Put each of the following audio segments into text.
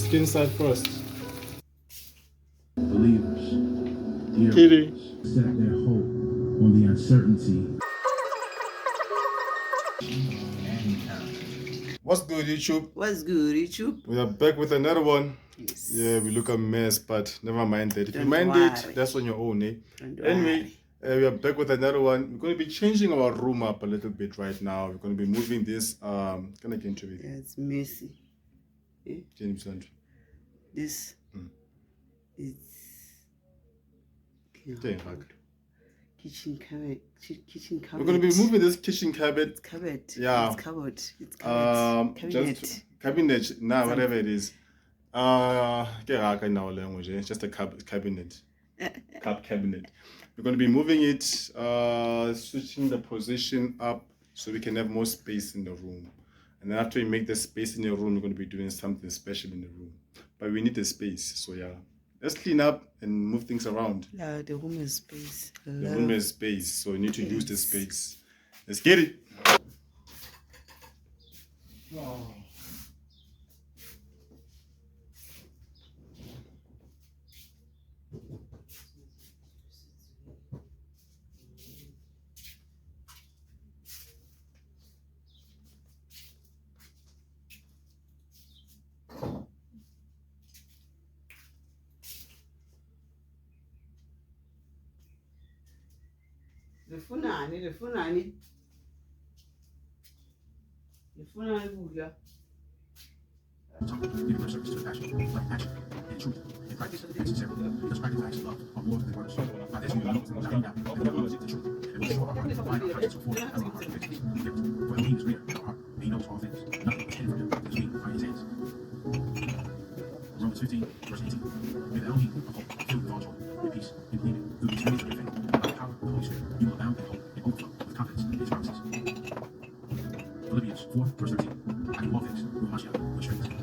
skin side first. Believers, dear Kitty. ones, set their hope on the uncertainty. What's good, YouTube? What's good, YouTube? We are back with another one. Yes. Yeah, we look a mess, but never mind that. If you Don't mind worry. it, that's on your own, eh? Don't Anyway, we are back with another one. We're going to be changing our room up a little bit right now. We're going to be moving this. Can I get into it? Yeah, it's messy. Eh? This is kitchen cupboard. Kitchen cupboard. We're going to be moving this kitchen cupboard. Cupboard. Yeah. It's cupboard. It's cupboard. Cabinet. Just cabinet. Nah, whatever it is. Language. It's just a cabinet. Cabinet. We're going to be moving it, switching the position up so we can have more space in the room. And then after we make the space in the room, we're going to be doing something special in the room. But we need the space, so yeah. Let's clean up and move things around. Yeah, the room is space. The room is space, so we need to use the space. Let's get it. Oh. Lefunani kudla. Give service to the passion, like action, and truth, and practice necessary. Because practical acts of love are more than words. By this we know, without any doubt, that the love is the truth. And will show our heart, find our hearts before our heart fixes. For he is greater than our heart, and he knows all things. Nothing is hidden from him, because we find his hands. Romans 15, verse 18. May the Elohim of hope fill you with all joy, and peace, and believing, through the experience of your faith, by the power of the Holy Spirit, you will abound in hope and overflow with confidence in his promises. Philippians 4, verse 13. I do all things through Mashiach, which strengthens me.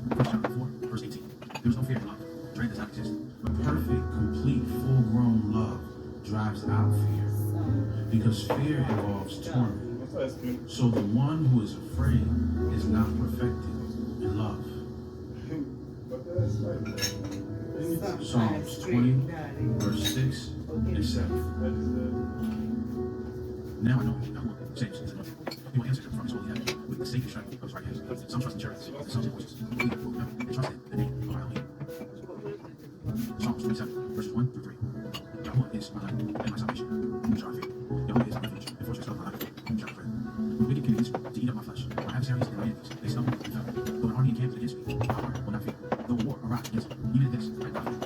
1 John 4, verse 18. There is no fear in love. Dread does not exist. But perfect, complete, full-grown love drives out fear. Because fear involves torment. So the one who is afraid is not perfected in love. Psalms 20, verse 6 and 7. Now I know Yahuwah saves his anointed. He will answer him from his holy heaven with the sacred strength of his right hand. Some trust in chariots, and some in horses. We will remember and trust in the name of our Elohim. Psalms 27, verses 1 through 3. Yahuwah is my light and my salvation. Whom shall I fear? Yahuwah is my refuge and fortress of my life. Whom shall I dread? When wicked came against me to eat up my flesh, my adversaries and my enemies, they stumbled and fell. Though an army encamps against me, my heart will not fear. Though war arise against me, even in this I am confident.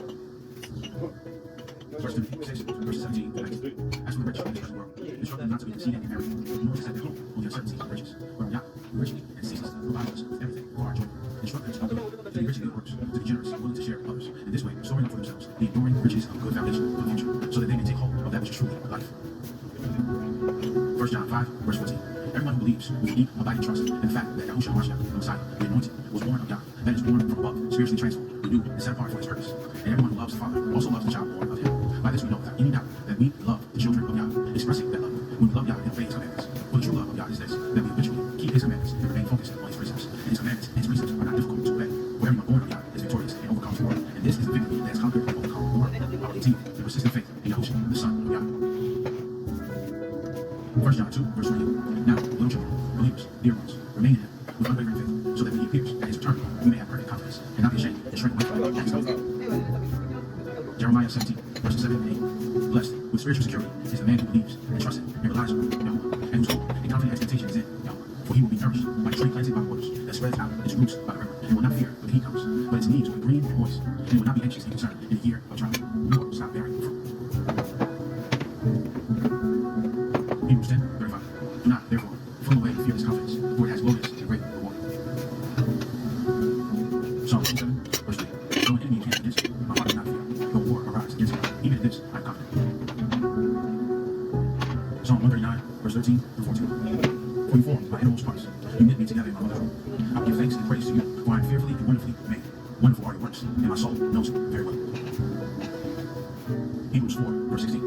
First Timothy 6, verses 17 to 19. As for the rich in this present world, instruct them not to be deceived and arrogant, nor to set their hope on the uncertainty of riches, where Yah richly and ceaselessly provides us with everything for our joy. Instruct them to be rich in good works, to be generous and willing to share with others, and this way storing up for themselves the enduring riches of a good foundation for the future, so that they may take hold of that which is truly life. 1 John 5, verse 14. Everyone who believes with deep, abiding trust in the fact that Yahushua Mashiach, the Messiah, the Anointed, was born of Yah, that is born from above, spiritually transformed, renewed, and set apart for his purpose. And everyone who loves the Father also loves the child born of him. By this we know without any doubt that we love the children of Yah, expressing that love when we love Yah and obey his commandments. For the true love of Yah is this, that we habitually keep his commandments and remain focused on his precepts. And his commandments and his precepts are not difficult to obey. For everyone born of Yah is victorious and overcomes the world. And this is the victory that has conquered and overcome the world, our continued and persistent faith in Yahushua, the Son of Yah. 1 John 2, verse 28. Now, little children, believers, dear ones, remain in him with unwavering faith, so that when he appears at his return, we may have perfect confidence and not be ashamed and shrink away from him. Jeremiah 17, verses 7 and 8. Blessed with spiritual security is the man who believes and trusts in and relies on Yahuwah, and whose hope and confident expectation is in Yahuwah. For he will be nourished like a tree planted by waters that spreads out its roots by the river, and will not fear when the heat comes, but its leaves will be green and moist, and it will not be anxious and concerned in the year of drought, nor will stop bearing fruit. Hebrews 10, 35. Do not, therefore, throw away fearless confidence, for it has glorious and great reward. Psalm 27, verse 3. Though an enemy encamps against me, my heart will not fear. Though war arise against me, even in this I am confident. Psalm 139, verse 13 through 14. For you formed my innermost parts. You knit me together in my mother's womb. I will give thanks and praise to you, for I am fearfully and wonderfully made. Wonderful are your works, and my soul knows it very well. Hebrews 4, verse 16.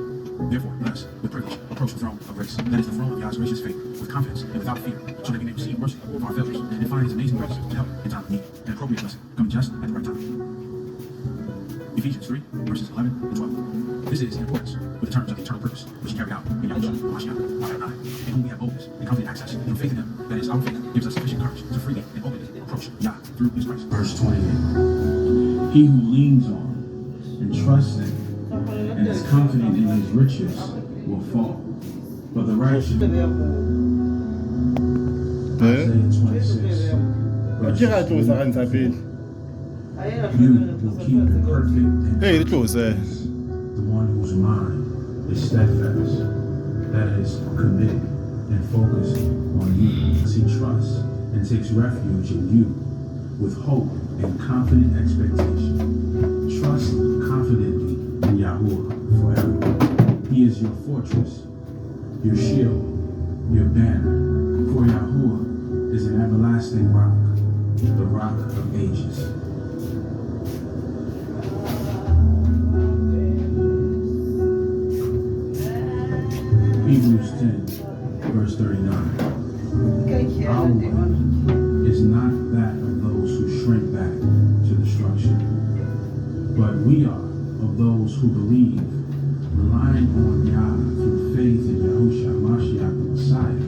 Therefore, let us, with privilege, approach the throne of grace, that is the throne of God's gracious favor, with confidence and without fear, so that we may receive mercy for our failures and find his name amazing grace to help in time of need, an appropriate blessing, coming just at the right time. Ephesians 3, verses 11 and 12. This is in accordance with the terms of the eternal purpose which he carried out in Yahushua HaMashiach, our Adonai, in whom we have boldness and confident access through faith in him. That is, our faith gives us sufficient courage to freely and openly approach Yah through his Christ. Verse 28. He who leans on and trusts in and is confident in his riches will fall. But the righteous. Isaiah 26. Verse 3. You will keep in perfect and Hey, it was the one whose mind is steadfast, that is committed and focused on you, as he trusts and takes refuge in you with hope and confident expectation. Trust confidently in Yahuwah forever. He is your fortress, your shield, your banner. For Yahuwah is an everlasting rock, the rock of ages. Hebrews 10, verse 39. Our way is not that of those who shrink back to destruction, but we are of those who believe, relying on Yah through faith in Yahushua HaMashiach the Messiah,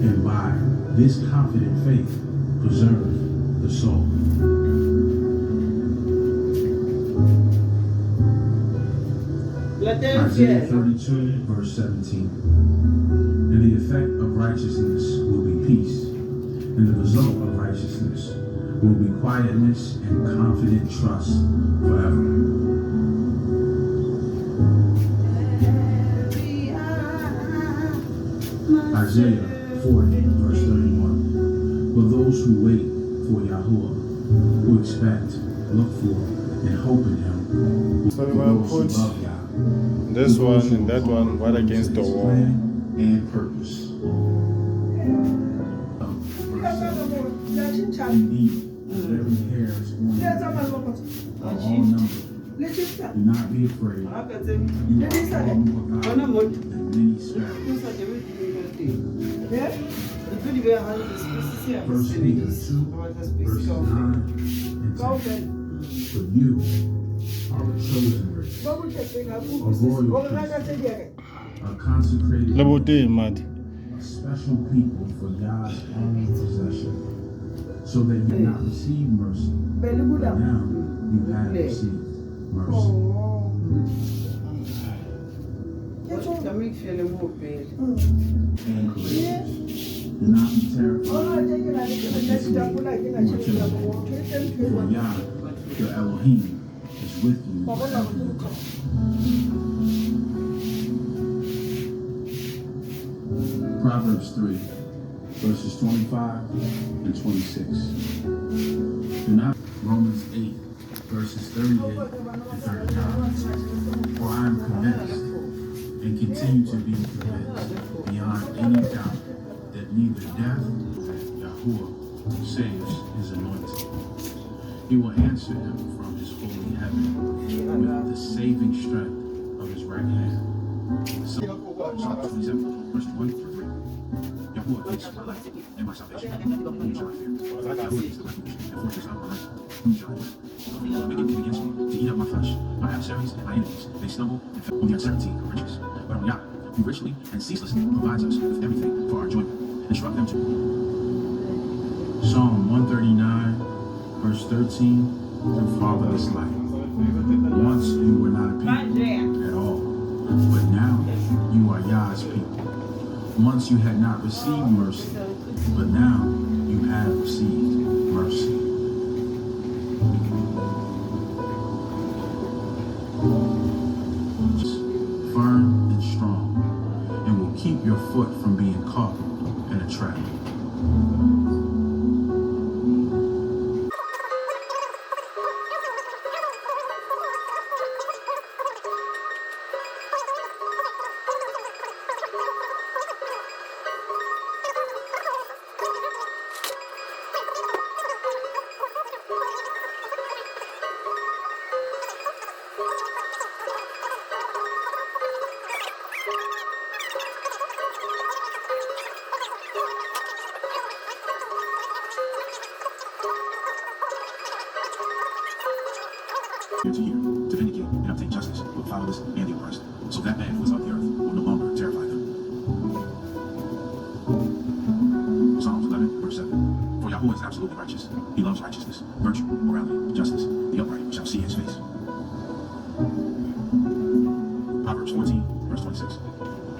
and by this confident faith preserve the soul. Isaiah 32, verse 17. And the effect of righteousness will be peace, and the result of righteousness will be quietness and confident trust forever. Isaiah 40, verse 31. For those who wait for Yahuwah, who expect, look for, and hope in him, So we for want those to who put love Yah, this one and that one right against the wall. and purpose. Indeed, every hair is on your head, are all numbered. Do not be afraid. You are all more valuable than many sparrows. Verse 2, verses 9 and 10. For you are a chosen race, a royal priesthood, a consecrated a special people for God's own possession, so that you not receive mercy, but now you have received mercy. And courageous. Do not be terrified. For Yah, your Elohim, is with you wherever you go. Proverbs 3, verses 25 and 26. Do not. Romans 8, verses 38 and 39. For I am convinced and continue to be convinced beyond any doubt that neither death, Yahuwah, saves his anointed. He will answer him from his holy heaven with the saving strength of his right hand. Psalm 27, verse 1 through 3. Yahuwah is my life and my salvation. Whom shall I fear? Yahuwah is the refuge and fortress of my life. Whom shall I dread? The wicked came against me to eat up my flesh. My adversaries and my enemies, they stumble and fell on the uncertainty of riches. But on Yah, who richly and ceaselessly provides us with everything for our enjoyment, instruct them to. Psalm 139, verse 13 through fatherless life. Once you were not a people at all, but now you are Yah's people. Once you had not received mercy, but now you have received mercy. Firm and strong, and will keep your foot from being caught in a trap. to hear, to vindicate and obtain justice for the fatherless and the oppressed, so that man who is of the earth will no longer terrify them. Psalms 11, verse 7. For Yahweh is absolutely righteous. He loves righteousness, virtue, morality, justice. The upright shall see his face. Proverbs 14, verse 26.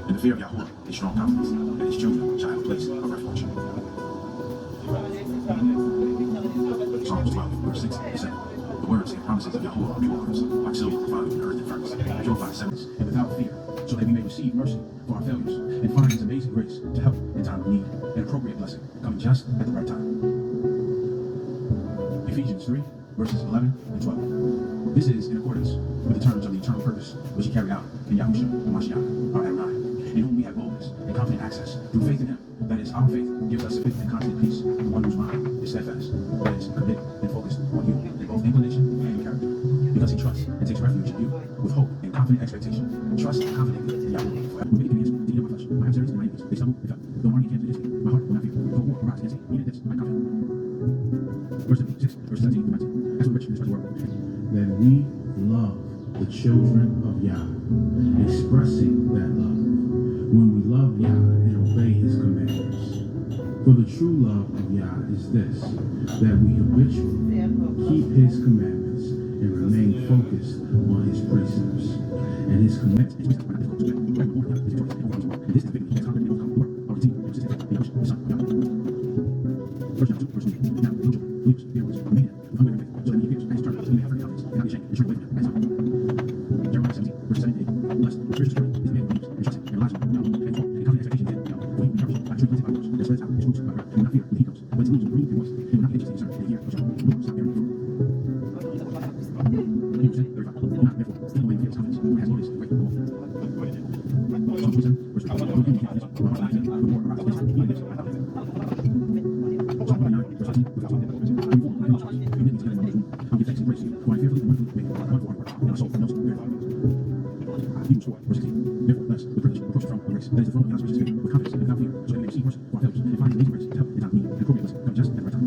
In the fear of Yahweh is strong confidence, and his children shall have a place of refuge. Psalms 12, verse 6 and 7. The words and promises of Yahweh are pure waters, like silver refined in earth and furnace, purified sevens, and without fear, so that we may receive mercy for our failures, and find his amazing grace to help in time of need, an appropriate blessing, coming just at the right time. Ephesians 3, verses 11 and 12. This is in accordance with the terms of the eternal purpose which he carried out in Yahushua, Mashiach, our Adonai, in whom we have boldness and confident access through faith in him. That is, our faith gives us sufficient and constant peace, one whose mind is steadfast, that is, committed and focused on you in both inclination and in character, because he trusts and takes refuge in you with hope and confident expectation. Trust confidently in Yahweh forever. With wicked demands, to eat up my flesh, my adversaries and my enemies, they stumble and fell. Though army encamps against me, my heart will not fear. Though war arise against me, even this, I am confident. Verse 6, verse 17 through 19. As for the rich in this present world, That we love the children of Yah, expressing that love when we love Yah and obey his commandments. For the true love of Yah is this, that we habitually keep his commandments and remain focused on his precepts. And his commandments and this is the victory that conquered and overcome the world, our redeemer, and persistent faith in Yahushua, the Son of God. First John 2, verse 1. Now, little children, believers, dear ones, remain in him with hunger and faith, so that when he appears, as his church, we may have perfect confidence and not be ashamed, and shrink away from him as his own. Jeremiah 17, verse 7 to 8. Blessed, the spiritual strength is the man who believes and trusts him and relies on him, and confident expectation in him. For he will be nourished by a tree planted by rivers, that spreads out its roots by earth, and will not fear when the heat comes. When its leaves will green and moist, he will not be anxious to discern in the year of judgment. Nor stop bearing fruit. Hebrews 10, 35. Do not therefore steal away with confidence, for it has motives to break the law. Psalm 27, verse 3. Don't give me confidence, for my heart is the more arise against me, even if I have faith. Psalm 29, verse 15. Without faith, you form my hearts, you knit me together in my mother's womb. I will give thanks and praise to you, for I am fearfully and wonderfully made. One for one word, and my soul knows it very well. Hebrews 4, verse 16. Therefore, let us, with privilege, approach the throne of grace, that is the throne of God's gracious spirit, with confidence and without fear, so that we may receive mercy for our failures, and find his amazing grace to help in time of need, and appropriate blessing, come just at the right time.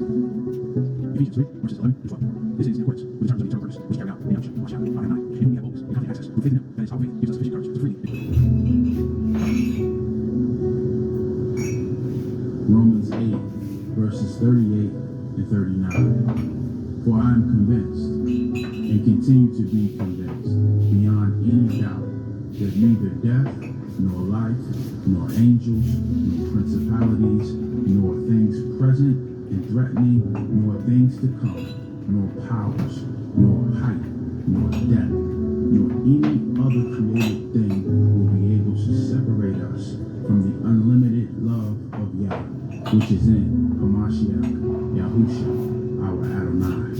Ephesians 3, verses 11 and 12. This is in accordance with the terms of the eternal purpose which carried out in Yahushua, Mashiach, our Adonai, in whom we have boldness and confident access through faith in him. That is, our faith gives us sufficient courage to freely. Romans 8, verses 38 and 39. For I am convinced, and continue to be convinced, beyond any doubt, that neither death, nor life, nor angels, nor principalities, nor things present and threatening, nor things to come, nor powers, nor height, nor depth, nor any other created thing will be able to separate us from the unlimited love of Yah, which is in Hamashiach, Yahushua, our Adonai.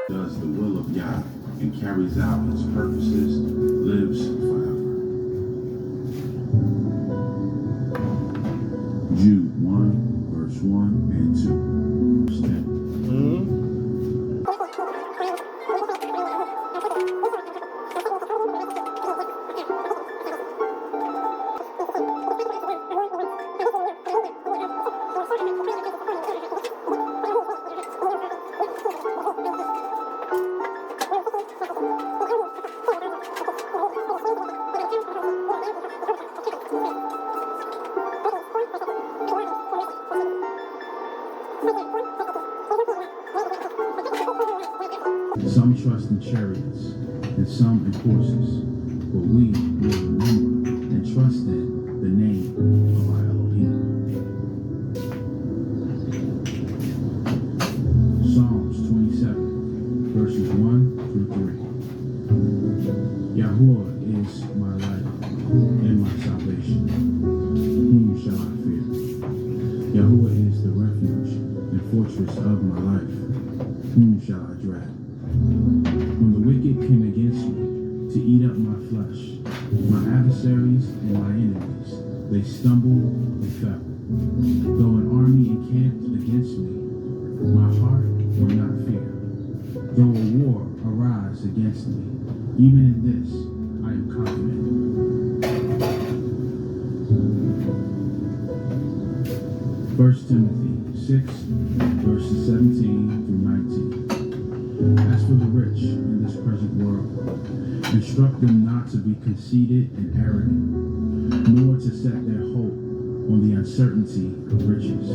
Does the will of Yah and carries out his purposes, lives forever. Jude 1, verse 1 and 2. Verse 10. Some trust in chariots, and some in horses, but we will remember and trust in the name of our Elohim. Psalms 27, verses 1 through 3. Yahuwah is my light and my salvation. Whom shall I fear? Yahuwah is the refuge and fortress of my life. Whom shall I dread? When the wicked came against me to eat up my flesh, my adversaries and my enemies, they stumbled and fell. Though an army encamped against me, my heart will not fear. Though a war arise against me, even in this I am confident. First Timothy 6, verses 17 through 19. As for the rich in this present world, instruct them not to be conceited and arrogant, nor to set their hope on the uncertainty of riches,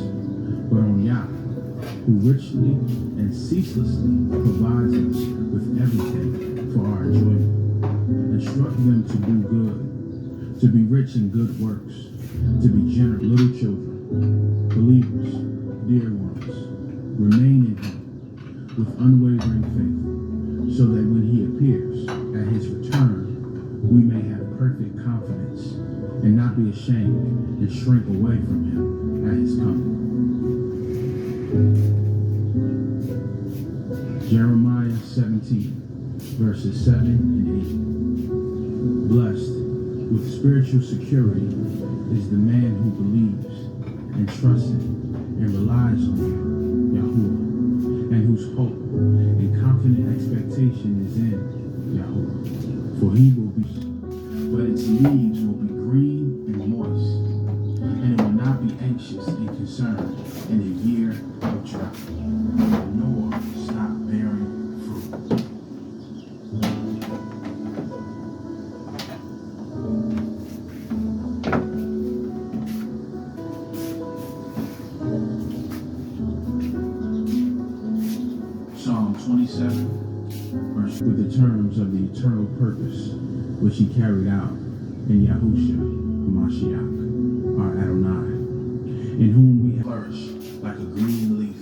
but on Yah, who richly and ceaselessly provides us with everything for our enjoyment. Instruct them to do good, to be rich in good works, to be generous, little children, believers, dear ones, remain in him with unwavering faith, so that when he appears at his return, we may have perfect confidence and not be ashamed and shrink away from him at his coming. Jeremiah 17, verses 7 and 8. Blessed with spiritual security is the man who believes and trusts and relies on Yahuwah, and whose hope and confident expectation is in Yahuwah. For he will be, but its leaves will be green and moist, and it will not be anxious and concerned in a year of drought, nor stop bearing fruit. Psalm 27, verse with the terms of the eternal purpose which he carried out in Yahushua HaMashiach, our Adonai, in whom we flourish like a green leaf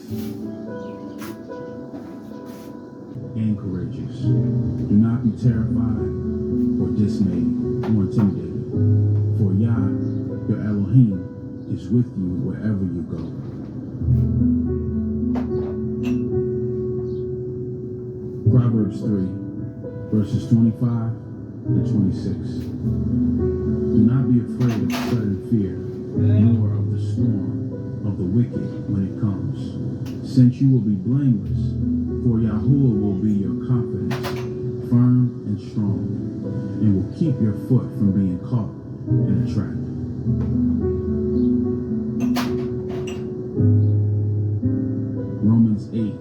and courageous. Do not be terrified or dismayed or intimidated, for Yah, your Elohim, is with you wherever you go. Proverbs 3, verses 25 and 26. Do not be afraid of sudden fear, nor of the storm of the wicked when it comes, since you will be blameless, for Yahuwah will be your confidence, firm and strong, and will keep your foot from being caught in a trap. Romans 8,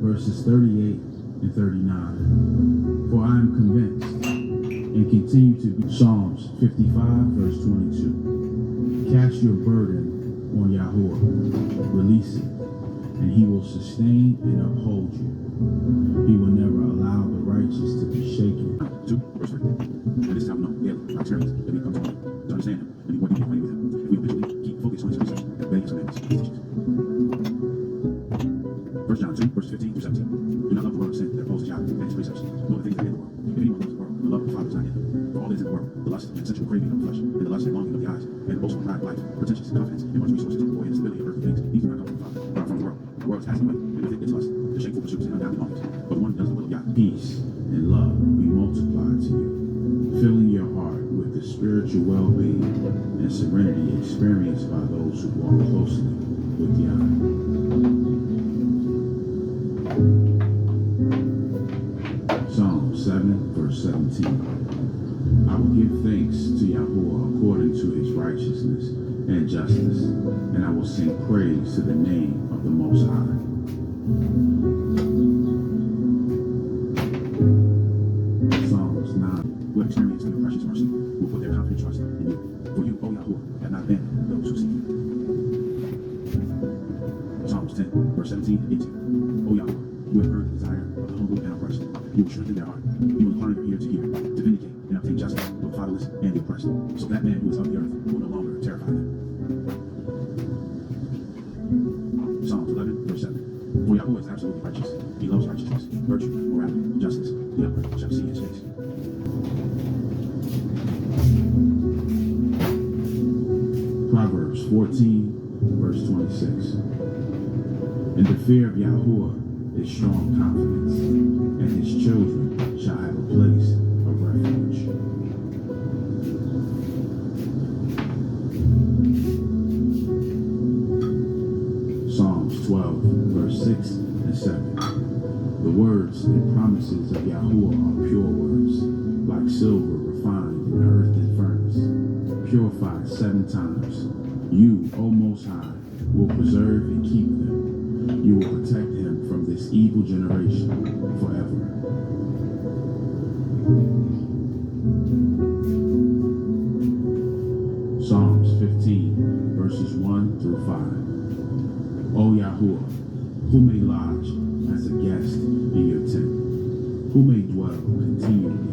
verses 38 and 39. For I am convinced and continue to be. Psalms 55, verse 22. Cast your burden on Yahuwah, release it, and he will sustain and uphold you. He will never allow the righteous to be shaken. 2, verse 3. And this is how we know daily our experience that we come to understand him and be more deeply acquainted with him. We eventually keep focused on his precepts and obey his commandments and teachings. 1 John 2, verses 15 through 17. Do not love the world of sin that opposes Yah and his precepts, nor the things that are in the world. If anyone loves the world, the love of the Father is not in him. For all that is in the world, the lust and sensual craving of the flesh, and the lust and longing of the eyes, and the boastful pride of life, pretension, confidence, and much resources, or instability of earthly things, these do not come from the Father, but are from the world. The world is passing away, and with it its lust, the shameful pursuits and ungodly longings. But the one who does the will of Yah, Peace and love be multiplied to you, filling your heart with the spiritual well-being and serenity experienced by those who walk closely with Yah. Psalm 7, verse 17. I will give thanks to Yahuwah according to his righteousness and justice, and I will sing praise to the name of the Most High. Psalms 9. who have experienced your precious mercy will put their confident trust in you. For you, O Yahuwah, have not abandoned those who seek you. Psalms 10, verse 17 and 18. O Yahuwah, you have heard the desire of the humble and oppressed. You will strengthen their heart. You will incline your ear to hear, to vindicate and obtain justice for the fatherless and the oppressed, so that man who is of the earth will no longer terrify them. Psalms 11, verse 7. For Yahuwah is absolutely righteous. He loves righteousness, virtue, morality, justice. The upright shall see his face. Proverbs 14, verse 26. In the fear of Yahuwah is strong confidence, and his children shall have a place of refuge. 7. The words and promises of Yahuwah are pure words, like silver refined in earthen furnace, purified 7 times. You, O Most High, will preserve and keep them. You will protect him from this evil generation forever. Psalms 15, verses 1 through 5. O Yahuwah, who may lodge as a guest in your tent? Who may dwell continually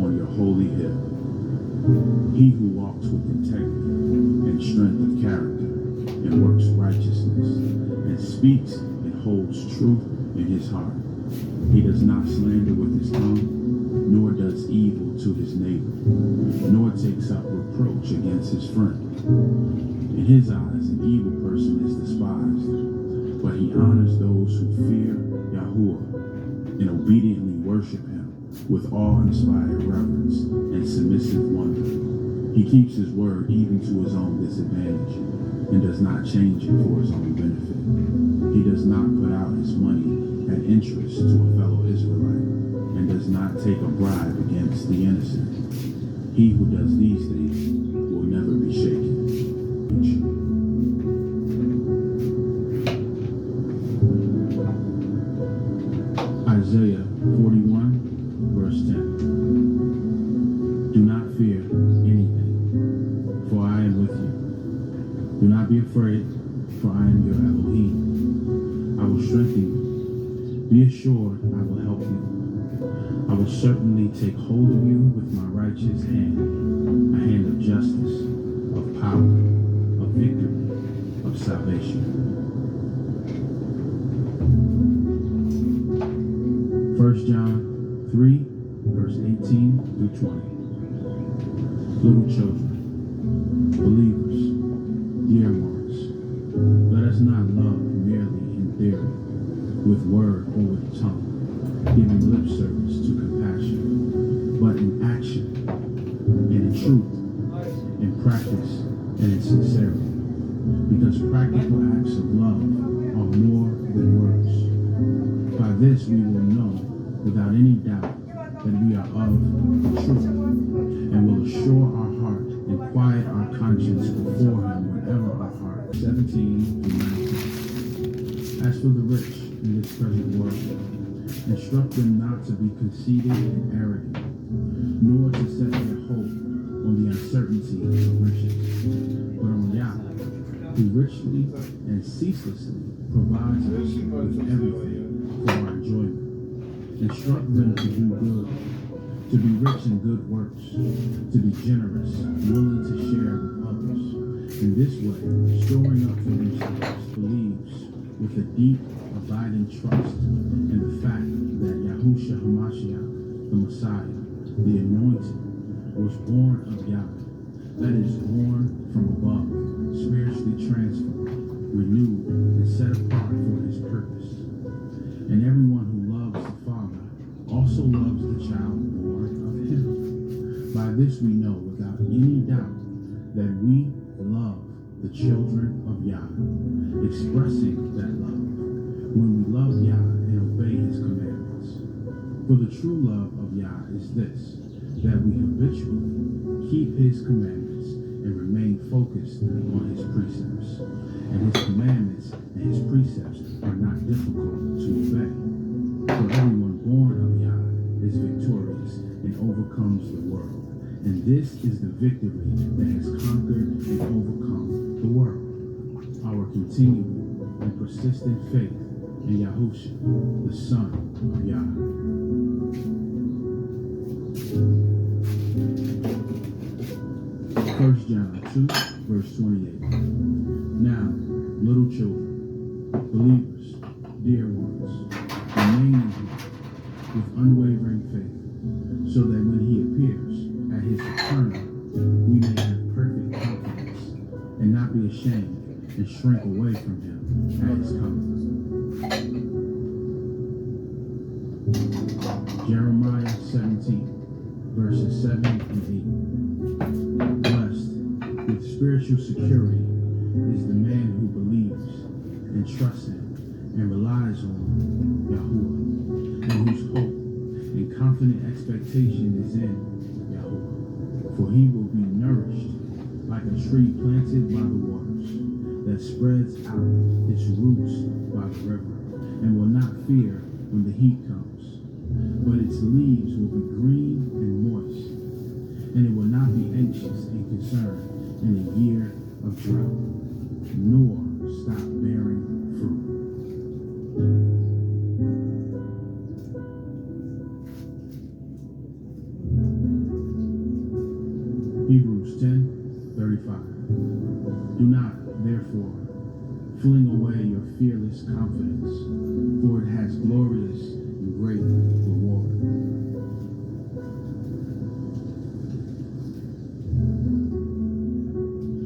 on your holy hill? He who walks with integrity and strength of character, and works righteousness, and speaks and holds truth in his heart. He does not slander with his tongue, nor does evil to his neighbor, nor takes up reproach against his friend. In his eyes, an evil person is despised, but he honors those who fear Yahuwah and obediently worship him with awe-inspired reverence and submissive wonder. He keeps his word even to his own disadvantage, and does not change it for his own benefit. He does not put out his money at interest to a fellow Israelite, and does not take a bribe against the innocent. He who does these things will never be shaken. Isaiah 41, verse 10. Do not fear anything, for I am with you. Do not be afraid, for I am your Elohim. I will strengthen you. Be assured I will help you. I will certainly take hold of you with my righteous hand, a hand of justice, of power, of victory, of salvation. 1 John 3, verse 18 through 20. Little children, believers, dear ones, let us not love merely in theory, with word or with tongue, giving lip service to compassion, but in action, and in truth, in practice, and in sincerity, because practical acts of love are more than words. By this we will know, without any doubt, that we are of the truth, and will assure our heart and quiet our conscience before him whenever our heart. 17 through 19. As for the rich in this present world, instruct them not to be conceited and arrogant, nor to set their hope on the uncertainty of riches, but on Yah, who richly and ceaselessly provides us with everything for our enjoyment. Instruct them to do good, to be rich in good works, to be generous, willing to share with others. In this way, storing up for themselves believes with a deep, abiding trust in the fact that Yahushua HaMashiach, the Messiah, the Anointed, was born of Yah, that is, born from above, spiritually transformed, renewed, and set apart for his purpose. And everyone who loves the Father also loves the child born of him. By this we know without any doubt that we love the children of Yah, expressing that love when we love Yah and obey his commandments. For the true love of Yah is this, that we habitually keep his commandments and remain focused on his precepts. And his commandments and his precepts are not difficult to obey. For everyone born of Yah is victorious and overcomes the world. And this is the victory that has conquered and overcome the world. Our continual and persistent faith in Yahushua, the Son of Yah. First John 2, verse 28. Now, little children, believers, dear ones, remain in him with unwavering faith, so that when he appears at his return, we may have perfect confidence and not be ashamed and shrink away from him at his coming. Jeremiah 17, verses 7 and 8. Blessed with spiritual security is the man who believes and trusts him and relies on Yahuwah, and whose hope and confident expectation is in Yahuwah. For he will be nourished like a tree planted by the waters, that spreads out its roots by the river, and will not fear when the heat comes, but its leaves will be green and moist, and it will not be anxious and concerned in a year of drought, nor stop bearing fruit. Hebrews 10:35. Do not, therefore, fling away your fearless confidence, for it has glorious and great reward.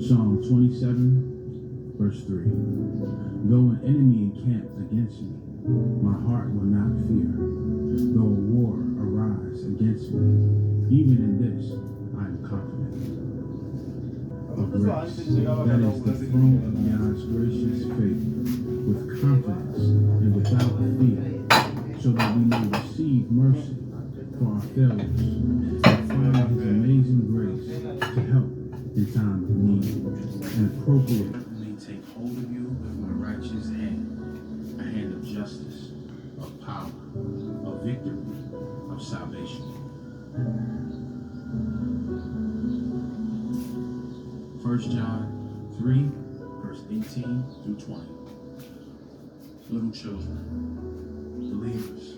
Psalm 27, verse 3. Though an enemy encamps against me, my heart will not fear. Though a war arise against me, even in this I am confident. Of grace, that is the throne of God's gracious favor, with confidence and without fear, so that we may receive mercy for our failures and find His amazing grace to help in time of need, and appropriately take hold of you with my righteous hand, a hand of justice, of power, of victory, of salvation. 1 John 3, verse 18 through 20. Little children, believers,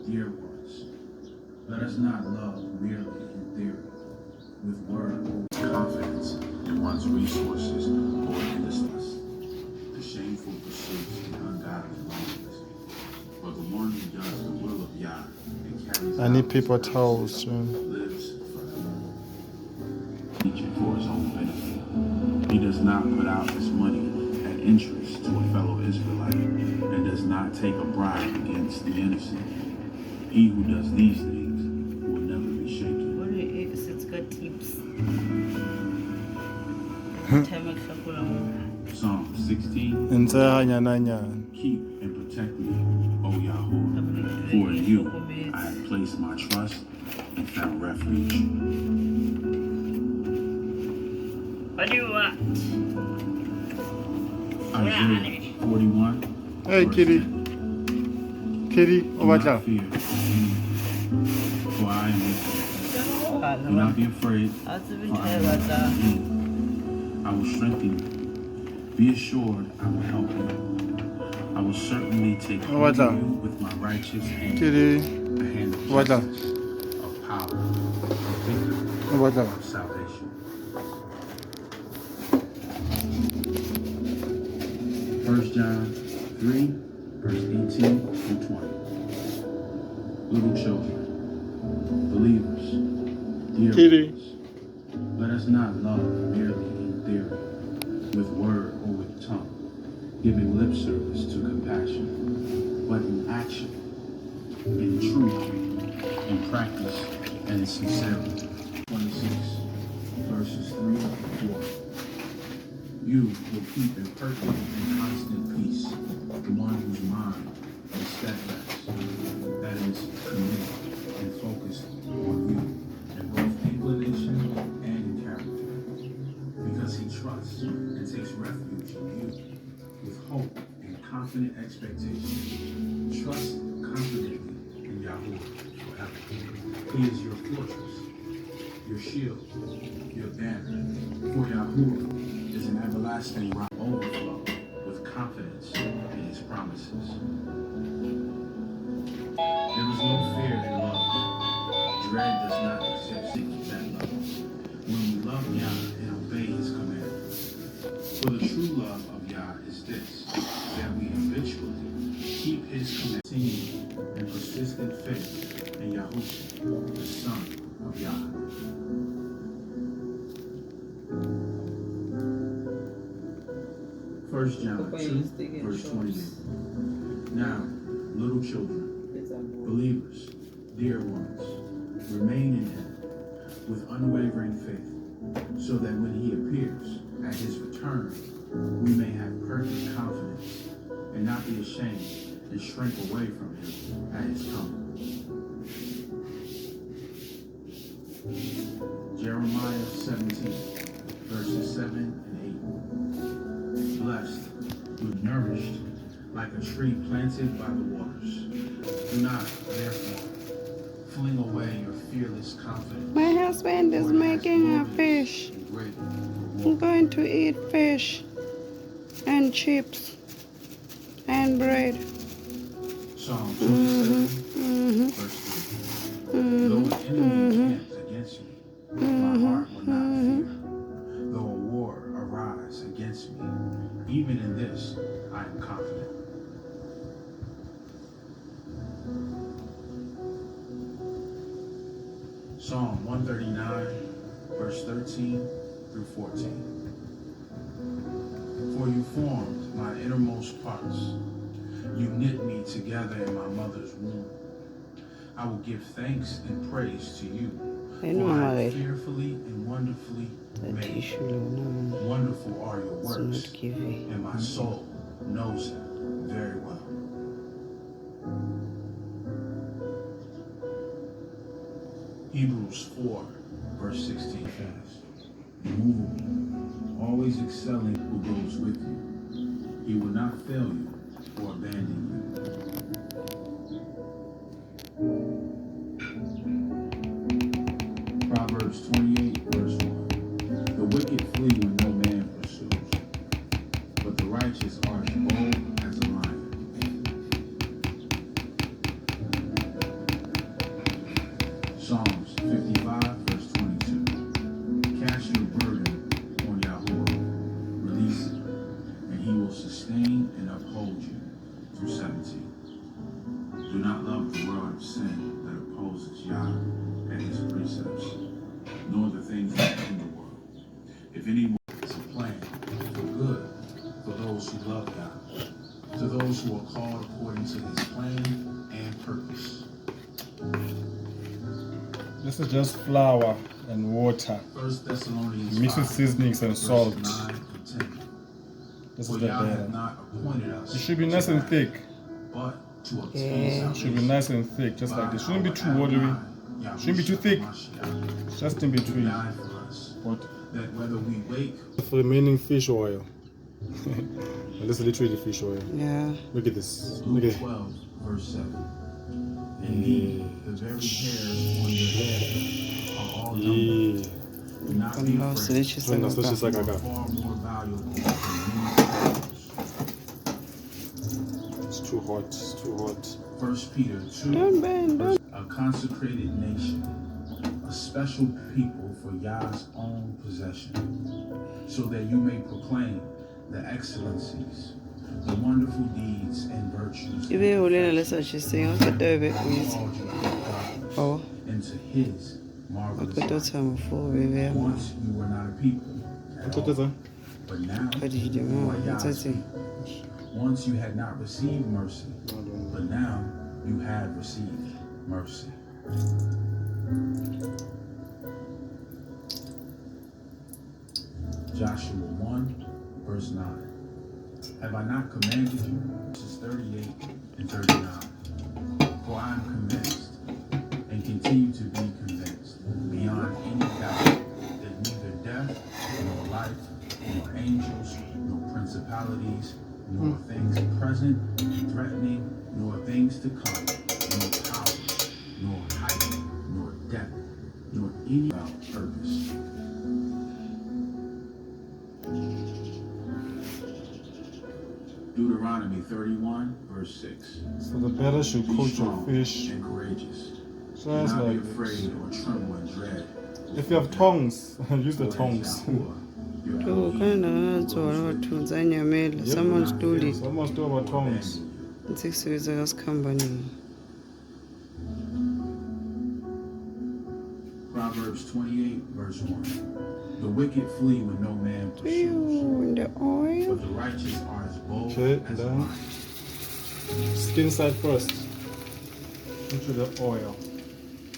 dear ones, let us not love merely in theory, with word or confidence in one's resources or innocence, the shameful pursuits and ungodly loneliness, but the one who does the will of Yah and carries I need out paper his towels, purposes man. lives forever. Teaching for his own benefit. He does not put out his money at interest to a fellow Israelite and does not take a bribe against the innocent. He who does these things will never be shaken. What do you eat? It's got tips. Psalm 16. Keep and protect me, O Yahuwah, for in you I have placed my trust and found refuge. What do you want? Isaiah 41. Hey, verse kitty. 10. Kitty, Do what's not up? fear, for I am with you. Do not be afraid, for I am with you. I will strengthen you. Be assured I will help you. I will certainly take hold of you with my righteous hand, Kitty, a hand of what's up? justice, of power, of victory, What's up? of salvation. 1 John 3, verse 18 through 20. Little children, believers, dear Kitty. ones, let us not love merely in theory, with word or with tongue, giving lip service to compassion, but in action, in truth, in practice, and in sincerity. 26, verses 3 to 4. You will keep in perfect and constant peace the one whose mind is steadfast, that is, committed and focused on you in both inclination and in character, because he trusts and takes refuge in you with hope and confident expectation. Trust confidently in Yahuwah forever. He is your fortress, your shield, your banner. For Yahuwah is an everlasting rock, overflow with confidence in his promises. There is no fear in love. Dread does not exist in that love. When we love Yah and obey his commandments. For the true love of Yah is this, that we habitually keep his commandments and persistent faith in Yahushua, the Son of Yah. 1 John 2, verse 28. Now, little children, believers, dear ones, remain in him with unwavering faith, so that when he appears at his return, we may have perfect confidence and not be ashamed and shrink away from him at his coming. Jeremiah 17, verses 7 and 8. Blessed, you're nourished like a tree planted by the waters. Do not, therefore, fling away your fearless confidence. My husband is making a fish. I'm going to eat fish and chips and bread. Psalm 27, verse 3. Though an enemy encamps against me, my heart will not fear. Though a war arise against me, even in this I am confident. Psalm 139, verse 13 through 14. For you formed my innermost parts. You knit me together in my mother's womb. I will give thanks and praise to you. For I am fearfully and wonderfully made. Wonderful are your works, and my soul knows it very well. Hebrews 4, verse 16. Immovable, always excelling who goes with you. He will not fail you or abandon you. Proverbs 28, verse 1. The wicked flee when no man pursues, but the righteous are as bold as a lion. Psalms 55, verse 22. Cast your burden on Yahuwah, release it, and he will sustain and uphold you. Through 17. Do not love the world of sin that opposes Yah and his precepts, nor the things that are in the world. If anyone has a plan for good for those who love God, to those who are called according to his plan and purpose. This is just flour and water. 1 Thessalonians mixed with 5, seasonings and salt. 9 to 10. This For is the Yah hath batter. not appointed us It should be to nice and wrath, thick. but to obtain Yeah. It should be salvation nice and thick, just like by this. Shouldn't be our too watery. Adonai, Shouldn't be too thick. Yahushua Just in between. Mashiach, died for us, What? that whether we wake The remaining fish oil. And this is literally fish oil. Yeah. Look at this. Look Luke at it. 12, verse 7. Indeed, the very hairs on your head are all numbered. Yeah. Do not be Kon lost afraid. it. She's like, That's what she's like, I You are got. far more valuable than many stars. It's too hot. It's too hot. 1 Peter 2, don't bend, don't. a consecrated nation, a special people for Yah's own possession, so that you may proclaim the excellencies, the wonderful deeds and virtues You be holding a such thing. What's the dove, God please? called you out of darkness Oh, into his I marvelous put that light. time before, baby. Once you were not a people at Look at all, that. but now What did you do? you are What's Yah's that? people. Once you had not received mercy, but now you have received mercy. Joshua 1, verse 9. Have I not commanded you? Verses 38 and 39. For I am convinced and continue to be convinced beyond any doubt that neither death nor life, nor angels, nor principalities, nor things present, threatening, nor things to come, nor powers, nor height, nor depth, nor any purpose. Deuteronomy 31, verse 6. So the batter should Be coat your strong fish and courageous. just Do not be like afraid this. or tremble in dread. If you have tongues, use the tongues. Oh, kind of that's all about tunes. I know, man. Someone's doing it. Someone's talking about tongues. It's 6 years ago, company. Proverbs 28, verse 1. The wicked flee when no man pursues, In the oil. but the righteous are as bold Okay, as a done. lion. Skin side first. Into the oil.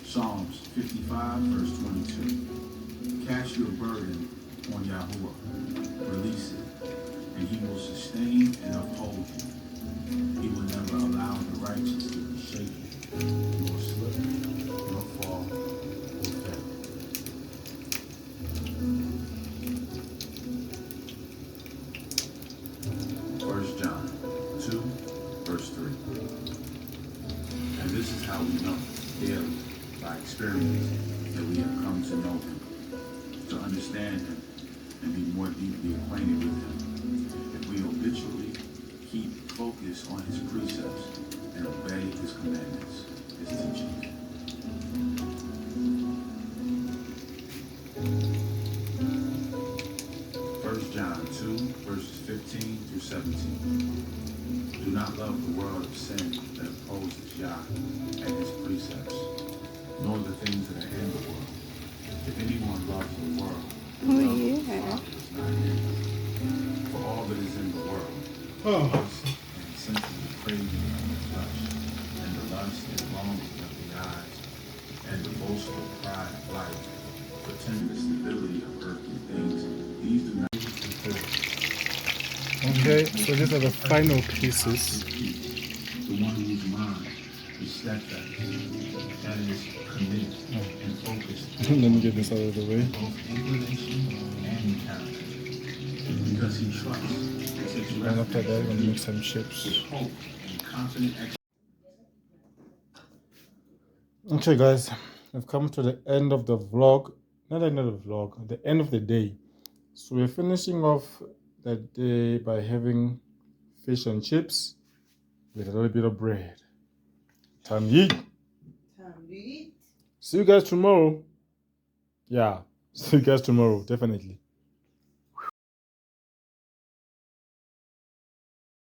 Psalms 55, verse 22. Cast your burden on Yahuwah, release it, and he will sustain and uphold you. He will never allow the righteous to be shaken, nor slip, nor fall, or fail. First John 2, verse 3. And this is how we know daily by experience that we have come to know him, to understand him, and be more deeply acquainted with him. If we habitually keep focus on his precepts and obey his commandments, his teachings. First John 2, verses 15 through 17. Do not love the world of sin that opposes Yah and his precepts, nor the things that are in the world. If anyone loves the world, Oh, the love of the yeah. Father is not in him. For all that is in the world, lust and sensual craving of the flesh, and the lust and longing of the eyes, and the boastful pride of life, pretending the stability of earthly things, these do not. Okay, so these are the final pieces. The one whose mind is steadfast, that is committed and focused. Let me get this out of the way. Both inclination and character. Because he trusts, takes And after that, I'm gonna make some chips. with hope and confident Okay, guys, we've come to the end of the vlog. Not the end of the vlog, the end of the day. So we're finishing off the day by having fish and chips with a little bit of bread. Time to eat. See you guys tomorrow. Yeah, see you guys tomorrow, definitely.